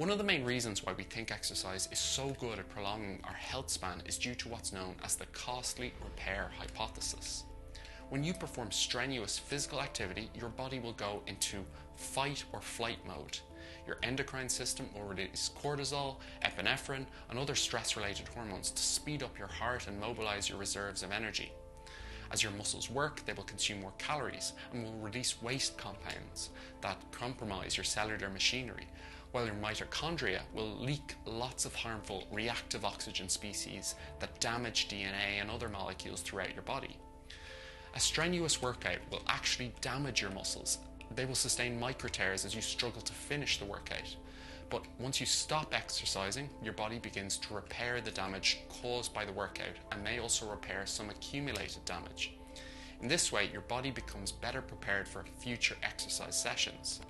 One of the main reasons why we think exercise is so good at prolonging our health span is due to what's known as the costly repair hypothesis. When you perform strenuous physical activity, your body will go into fight or flight mode. Your endocrine system will release cortisol, epinephrine, and other stress-related hormones to speed up your heart and mobilize your reserves of energy. As your muscles work, they will consume more calories and will release waste compounds that compromise your cellular machinery, while your mitochondria will leak lots of harmful reactive oxygen species that damage DNA and other molecules throughout your body. A strenuous workout will actually damage your muscles. They will sustain micro tears as you struggle to finish the workout. But once you stop exercising, your body begins to repair the damage caused by the workout and may also repair some accumulated damage. In this way, your body becomes better prepared for future exercise sessions.